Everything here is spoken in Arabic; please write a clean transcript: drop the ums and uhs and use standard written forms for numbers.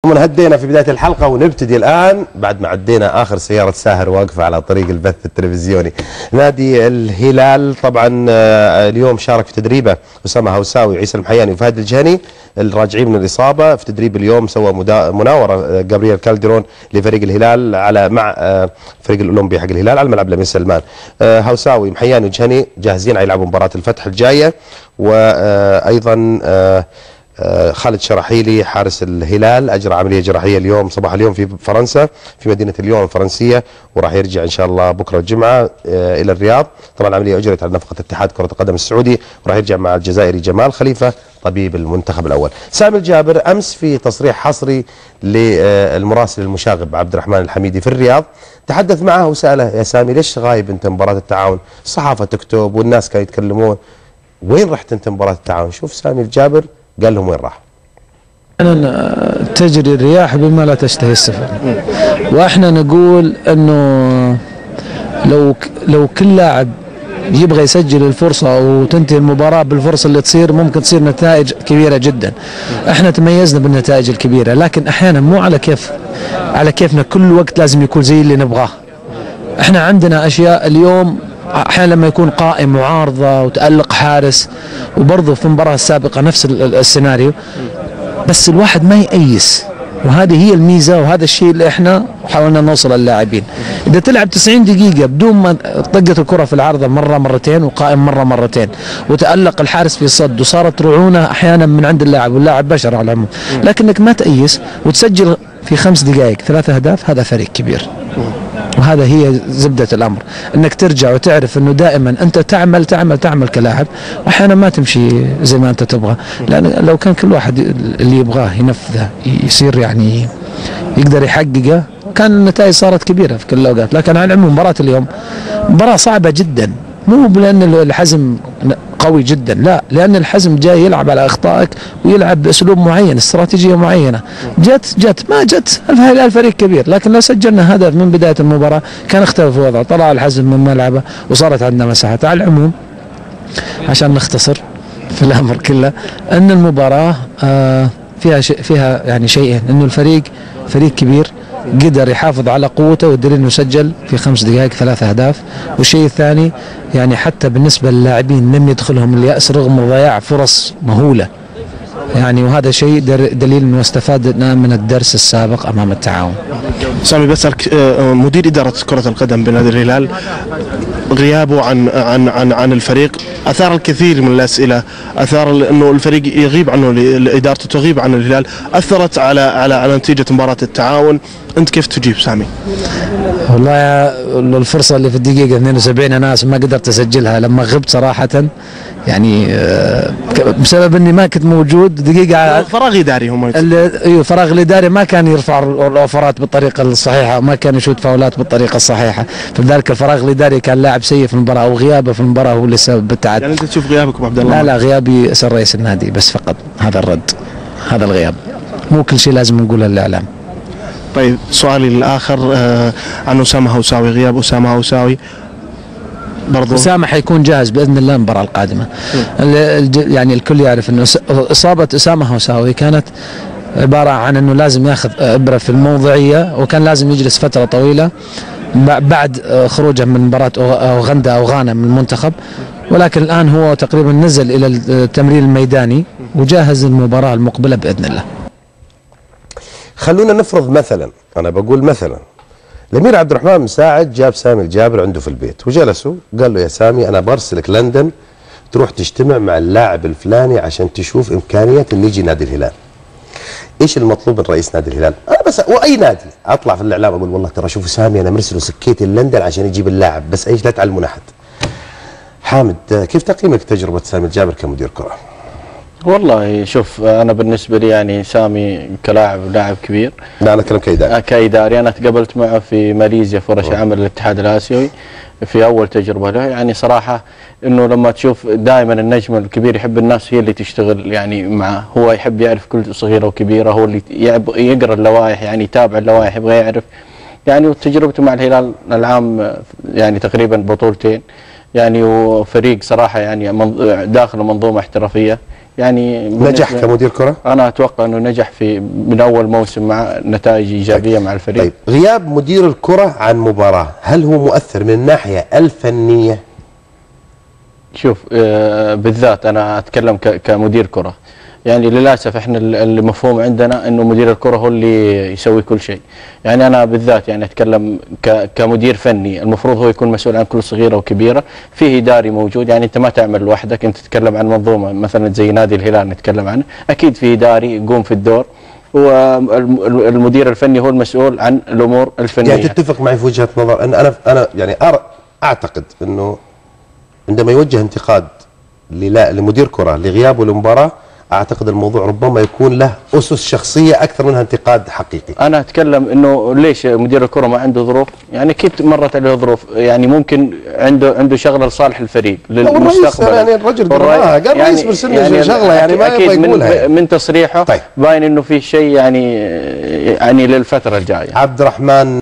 هدينا في بداية الحلقة ونبتدي الآن بعد ما عدينا آخر سيارة ساهر واقفة على طريق البث التلفزيوني. نادي الهلال طبعا اليوم شارك في تدريبه أسامة هوساوي وعيسى المحياني وفهد الجهني الراجعين من الإصابة. في تدريب اليوم سوى مناورة جابرييل كالديرون لفريق الهلال مع فريق الأولمبي حق الهلال على ملعب الأمير سلمان. هوساوي محياني وجهني جاهزين على يلعبوا مباراة الفتح الجاية. وأيضا خالد شراحيلي حارس الهلال أجرى عملية جراحية اليوم صباح اليوم في فرنسا في مدينة ليون الفرنسية، وراح يرجع إن شاء الله بكرة الجمعة إلى الرياض. طبعا العملية أجرت على نفقة اتحاد كرة القدم السعودي، وراح يرجع مع الجزائري جمال خليفة طبيب المنتخب الأول. سامي الجابر أمس في تصريح حصري للمراسل المشاغب عبد الرحمن الحميدي في الرياض تحدث معه وسأله: يا سامي ليش غايب أنت مباراة التعاون؟ الصحافة تكتب والناس كانوا يتكلمون، وين رحت أنت مباراة التعاون؟ شوف سامي الجابر قال لهم وين راح. تجري الرياح بما لا تشتهي السفن، واحنا نقول انه لو كل لاعب يبغى يسجل الفرصه وتنتهي المباراه بالفرصه اللي تصير ممكن تصير نتائج كبيره جدا. احنا تميزنا بالنتائج الكبيره، لكن احيانا مو على كيفنا كل وقت لازم يكون زي اللي نبغاه. احنا عندنا اشياء اليوم احيانا لما يكون قائم معارضه وتألق حارس، وبرضه في المباراه السابقه نفس السيناريو، بس الواحد ما يأيس، وهذه هي الميزه وهذا الشيء اللي احنا حاولنا نوصل للاعبين. اذا تلعب 90 دقيقه بدون ما طقت الكره في العارضه مره مرتين وقائم مره مرتين وتألق الحارس في الصد وصارت رعونه احيانا من عند اللاعب، واللاعب بشر على العموم، لكنك ما تأيس وتسجل في 5 دقائق 3 أهداف، هذا فريق كبير. وهذا هي زبدة الأمر، أنك ترجع وتعرف أنه دائما أنت تعمل كلاعب، وأحيانا ما تمشي زي ما أنت تبغى، لأن لو كان كل واحد اللي يبغاه ينفذه يصير يعني يقدر يحققه كان النتائج صارت كبيرة في كل الأوقات. لكن على العموم مباراة اليوم مباراة صعبة جدا، مو لأن الحزم قوي جدا، لا، لأن الحزم جاي يلعب على أخطائك ويلعب بأسلوب معين، استراتيجية معينة. جت ما جت الفريق كبير، لكن لو سجلنا هدف من بداية المباراة كان اختلف الوضع، طلع الحزم من ملعبه وصارت عندنا مساحات. على العموم عشان نختصر في الأمر كله، أن المباراة فيها يعني شيئين: أنه الفريق فريق كبير قدر يحافظ على قوته، والدليل انه سجل في 5 دقائق 3 أهداف. والشيء الثاني يعني حتى بالنسبه للاعبين لم يدخلهم اليأس رغم ضياع فرص مهوله يعني، وهذا شيء دليل انه استفادنا من الدرس السابق امام التعاون. سامي بسألك، مدير إدارة كرة القدم بنادي الهلال غيابه عن الفريق أثار الكثير من الأسئلة، أثار أنه الفريق يغيب عنه، إدارته تغيب عن الهلال، أثرت على نتيجة مباراة التعاون. أنت كيف تجيب سامي؟ والله الفرصة اللي في الدقيقة 72 ناس ما قدرت أسجلها لما غبت صراحة، يعني بسبب اني ما كنت موجود دقيقه. فراغ اداري هم ايوه، فراغ الاداري، ما كان يرفع الاوفرات بالطريقه الصحيحه، وما كان يشوت فاولات بالطريقه الصحيحه، فلذلك الفراغ الاداري كان لاعب سيء في المباراه، وغيابه في المباراه هو اللي سبب بالتعادل. يعني انت تشوف غيابك ابو عبد الله؟ لا غيابي اسال رئيس النادي بس فقط، هذا الرد، هذا الغياب، مو كل شيء لازم نقوله للاعلام. طيب سؤالي الاخر عن اسامه هوساوي، غياب اسامه هوساوي برضو. أسامة حيكون جاهز بإذن الله المباراة القادمة. يعني الكل يعرف أنه إصابة أسامة هوساوي كانت عبارة عن أنه لازم ياخذ إبرة في الموضعية، وكان لازم يجلس فترة طويلة بعد خروجه من مباراة أوغندا أو غانا من المنتخب، ولكن الآن هو تقريبا نزل إلى التمرين الميداني وجاهز المباراة المقبلة بإذن الله. خلونا نفرض مثلا، أنا بقول مثلا الأمير عبد الرحمن مساعد جاب سامي الجابر عنده في البيت وجلسوا، قال له: يا سامي أنا برسلك لندن تروح تجتمع مع اللاعب الفلاني عشان تشوف إمكانية إنه يجي نادي الهلال. إيش المطلوب من رئيس نادي الهلال؟ أنا بس وأي نادي أطلع في الإعلام أقول: والله ترى شوفوا سامي أنا مرسله سكيتي لندن عشان يجيب اللاعب، بس إيش لا تعلمون أحد. حامد، كيف تقييمك تجربة سامي الجابر كمدير كرة؟ والله شوف، انا بالنسبه لي يعني سامي لاعب كبير. لا انا اتكلم كاداري. كاداري انا تقابلت معه في ماليزيا في ورش عمل الاتحاد الاسيوي في اول تجربه له. يعني صراحه انه لما تشوف دائما النجم الكبير يحب الناس هي اللي تشتغل يعني معه، هو يحب يعرف كل صغيره وكبيره، هو اللي يقرا اللوائح، يعني يتابع اللوائح، يبغى يعرف يعني. وتجربته مع الهلال العام يعني تقريبا بطولتين يعني، وفريق صراحه يعني داخل منظومه احترافيه يعني نجح كمدير كرة؟ انا اتوقع انه نجح من اول موسم مع نتائج ايجابيه مع الفريق. طيب غياب مدير الكرة عن مباراة هل هو مؤثر من الناحية الفنية؟ شوف بالذات انا اتكلم كمدير كرة، يعني للاسف احنا المفهوم عندنا انه مدير الكرة هو اللي يسوي كل شيء. يعني انا بالذات يعني اتكلم كمدير فني، المفروض هو يكون مسؤول عن كل صغيرة وكبيرة، فيه اداري موجود، يعني انت ما تعمل لوحدك، انت تتكلم عن منظومة مثلا زي نادي الهلال نتكلم عنه، اكيد في اداري يقوم في الدور، والمدير الفني هو المسؤول عن الامور الفنية. يعني تتفق معي في وجهة نظر ان انا يعني اعتقد انه عندما يوجه انتقاد لمدير كرة لغيابه للمباراة، اعتقد الموضوع ربما يكون له اسس شخصيه اكثر منها انتقاد حقيقي. انا اتكلم انه ليش مدير الكره ما عنده ظروف؟ يعني اكيد مرت عليه ظروف، يعني ممكن عنده شغله لصالح الفريق للمستقبل. يعني الرجل قال رئيس برسل يعني شغله يعني ما يبغى يقولها يعني. من تصريحه طيب. باين انه في شيء يعني للفتره الجايه. عبد الرحمن